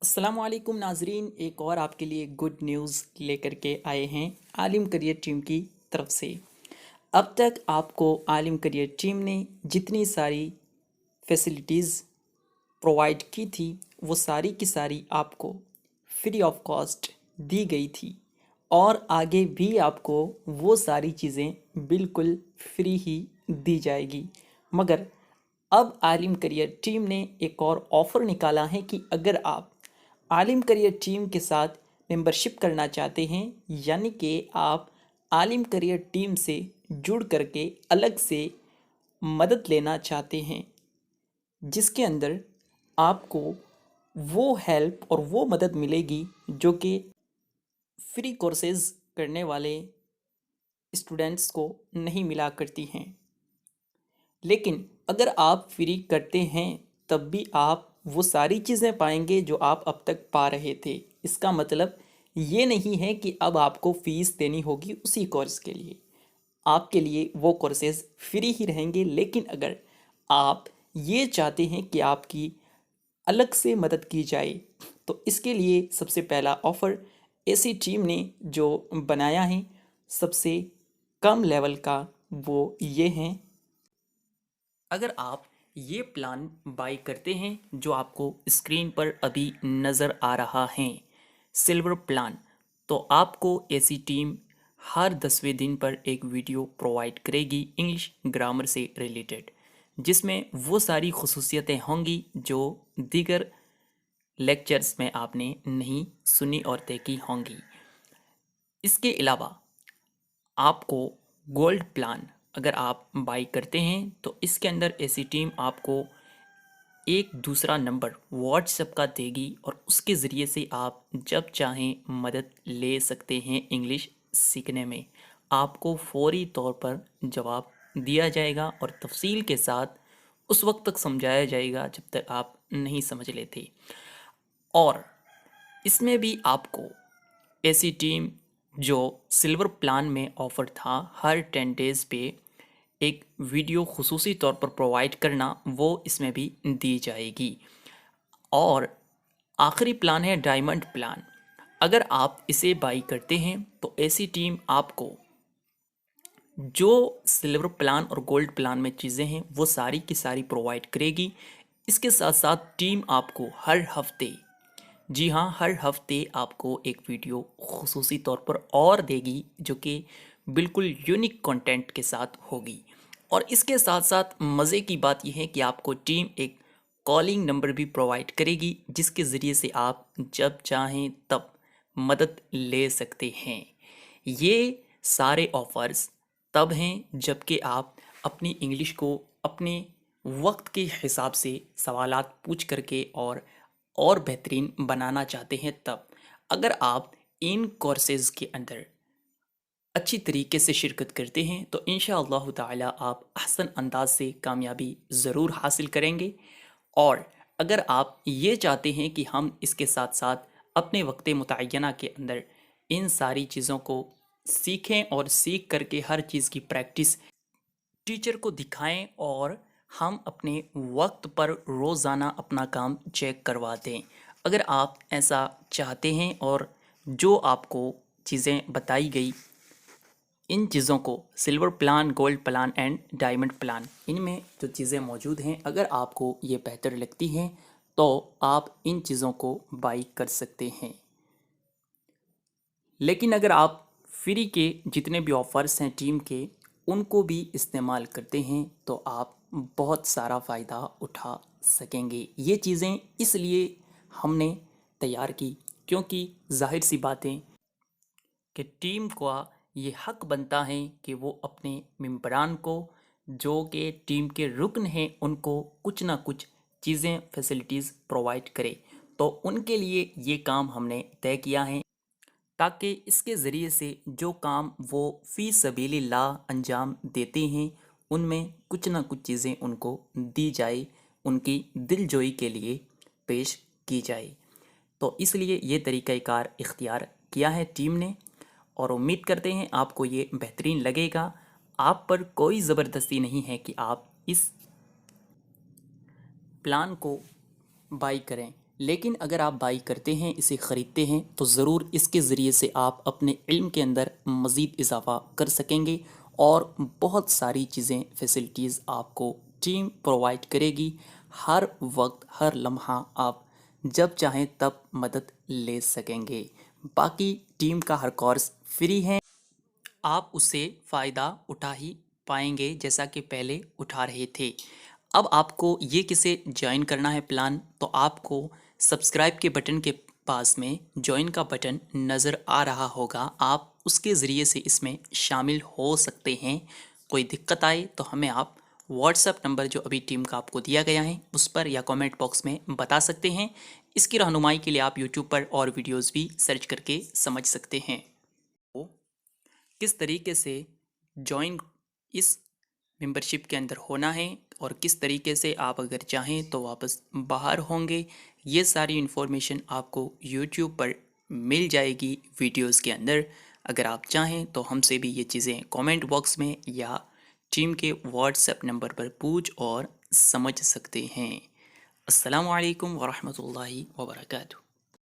अस्सलाम वालेकुम नाजरीन, एक और आपके लिए गुड न्यूज़ लेकर के आए हैं आलिम करियर टीम की तरफ से। अब तक आपको आलिम करियर टीम ने जितनी सारी फैसिलिटीज़ प्रोवाइड की थी वो सारी की सारी आपको फ्री ऑफ कॉस्ट दी गई थी और आगे भी आपको वो सारी चीज़ें बिल्कुल फ्री ही दी जाएगी। मगर अब आलिम करियर टीम ने एक और ऑफ़र निकाला है कि अगर आप आलिम करियर टीम के साथ मेंबरशिप करना चाहते हैं, यानी कि आप आलिम करियर टीम से जुड़ करके अलग से मदद लेना चाहते हैं, जिसके अंदर आपको वो हेल्प और वो मदद मिलेगी जो कि फ्री कोर्सेज करने वाले स्टूडेंट्स को नहीं मिला करती हैं। लेकिन अगर आप फ्री करते हैं तब भी आप वो सारी चीज़ें पाएंगे जो आप अब तक पा रहे थे। इसका मतलब ये नहीं है कि अब आपको फ़ीस देनी होगी उसी कोर्स के लिए। आपके लिए वो कोर्सेज फ्री ही रहेंगे, लेकिन अगर आप ये चाहते हैं कि आपकी अलग से मदद की जाए तो इसके लिए सबसे पहला ऑफ़र ऐसी टीम ने जो बनाया है सबसे कम लेवल का, वो ये हैं। अगर आप ये प्लान बाय करते हैं जो आपको स्क्रीन पर अभी नज़र आ रहा है, सिल्वर प्लान, तो आपको ऐसी टीम हर 10वें दिन पर एक वीडियो प्रोवाइड करेगी इंग्लिश ग्रामर से रिलेटेड, जिसमें वो सारी खसूसियतें होंगी जो दीगर लेक्चर्स में आपने नहीं सुनी और देखी होंगी। इसके अलावा आपको गोल्ड प्लान अगर आप बाई करते हैं तो इसके अंदर ऐसी टीम आपको एक दूसरा नंबर व्हाट्सएप का देगी और उसके ज़रिए से आप जब चाहें मदद ले सकते हैं। इंग्लिश सीखने में आपको फौरी तौर पर जवाब दिया जाएगा और तफसील के साथ उस वक्त तक समझाया जाएगा जब तक आप नहीं समझ लेते। और इसमें भी आपको ऐसी टीम जो सिल्वर प्लान में ऑफ़र था हर 10 डेज़ पे एक वीडियो खुसूसी तौर पर प्रोवाइड करना, वो इसमें भी दी जाएगी। और आखिरी प्लान है डायमंड प्लान। अगर आप इसे बाई करते हैं तो ऐसी टीम आपको जो सिल्वर प्लान और गोल्ड प्लान में चीज़ें हैं वो सारी की सारी प्रोवाइड करेगी। इसके साथ साथ टीम आपको हर हफ्ते, जी हाँ, हर हफ्ते आपको एक वीडियो खुसूसी तौर पर और देगी जो कि बिल्कुल यूनिक कंटेंट के साथ होगी। और इसके साथ साथ मज़े की बात यह है कि आपको टीम एक कॉलिंग नंबर भी प्रोवाइड करेगी जिसके ज़रिए से आप जब चाहें तब मदद ले सकते हैं। ये सारे ऑफ़र्स तब हैं जबकि आप अपनी इंग्लिश को अपने वक्त के हिसाब से सवालात पूछ करके और बेहतरीन बनाना चाहते हैं तब। अगर आप इन कोर्सेज़ के अंदर अच्छी तरीके से शिरकत करते हैं तो इंशाअल्लाह ताला आप अहसन अंदाज से कामयाबी ज़रूर हासिल करेंगे। और अगर आप ये चाहते हैं कि हम इसके साथ साथ अपने वक्त मुतय्यना के अंदर इन सारी चीज़ों को सीखें और सीख करके हर चीज़ की प्रैक्टिस टीचर को दिखाएं और हम अपने वक्त पर रोज़ाना अपना काम चेक करवा दें, अगर आप ऐसा चाहते हैं और जो आपको चीज़ें बताई गई इन चीज़ों को silver plan, gold plan and diamond plan, इनमें जो चीज़ें मौजूद हैं अगर आपको ये बेहतर लगती हैं तो आप इन चीज़ों को बाई कर सकते हैं। लेकिन अगर आप फ्री के जितने भी ऑफ़र्स हैं टीम के उनको भी इस्तेमाल करते हैं तो आप बहुत सारा फ़ायदा उठा सकेंगे। ये चीज़ें इसलिए हमने तैयार की क्योंकि ज़ाहिर सी बातें कि टीम का ये हक बनता है कि वो अपने मेंबरान को जो कि टीम के रुकन हैं उनको कुछ ना कुछ चीज़ें फैसिलिटीज़ प्रोवाइड करे। तो उनके लिए ये काम हमने तय किया है ताकि इसके ज़रिए से जो काम वो फ़ी सबीलिल्लाह अंजाम देते हैं उनमें कुछ ना कुछ चीज़ें उनको दी जाए, उनकी दिलजोई के लिए पेश की जाए। तो इसलिए ये तरीक़ाकार इख्तियार किया है टीम ने और उम्मीद करते हैं आपको ये बेहतरीन लगेगा। आप पर कोई ज़बरदस्ती नहीं है कि आप इस प्लान को बाई करें। لیکن اگر آپ بائی کرتے ہیں، اسے خریدتے ہیں، تو ضرور اس کے ذریعے سے آپ اپنے علم کے اندر مزید اضافہ کر سکیں گے اور بہت ساری چیزیں فیسلٹیز آپ کو ٹیم پرووائڈ کرے گی۔ ہر وقت ہر لمحہ آپ جب چاہیں تب مدد لے سکیں گے۔ باقی ٹیم کا ہر کورس فری ہے، آپ اس سے فائدہ اٹھا ہی پائیں گے جیسا کہ پہلے اٹھا رہے تھے۔ اب آپ کو یہ کسے جوائن کرنا ہے پلان، تو آپ کو سبسکرائب کے بٹن کے پاس میں جوائن کا بٹن نظر آ رہا ہوگا، آپ اس کے ذریعے سے اس میں شامل ہو سکتے ہیں۔ کوئی دقت آئے تو ہمیں آپ واٹس ایپ نمبر جو ابھی ٹیم کا آپ کو دیا گیا ہے اس پر یا کامنٹ باکس میں بتا سکتے ہیں۔ اس کی رہنمائی کے لیے آپ یوٹیوب پر اور ویڈیوز بھی سرچ کر کے سمجھ سکتے ہیں کس طریقے سے جوائن اس ممبرشپ کے اندر ہونا ہے اور کس طریقے سے آپ اگر چاہیں تو واپس باہر ہوں گے۔ یہ ساری انفارمیشن آپ کو یوٹیوب پر مل جائے گی ویڈیوز کے اندر۔ اگر آپ چاہیں تو ہم سے بھی یہ چیزیں کامنٹ باکس میں یا ٹیم کے واٹس ایپ نمبر پر پوچھ اور سمجھ سکتے ہیں۔ السلام علیکم ورحمۃ اللہ وبرکاتہ۔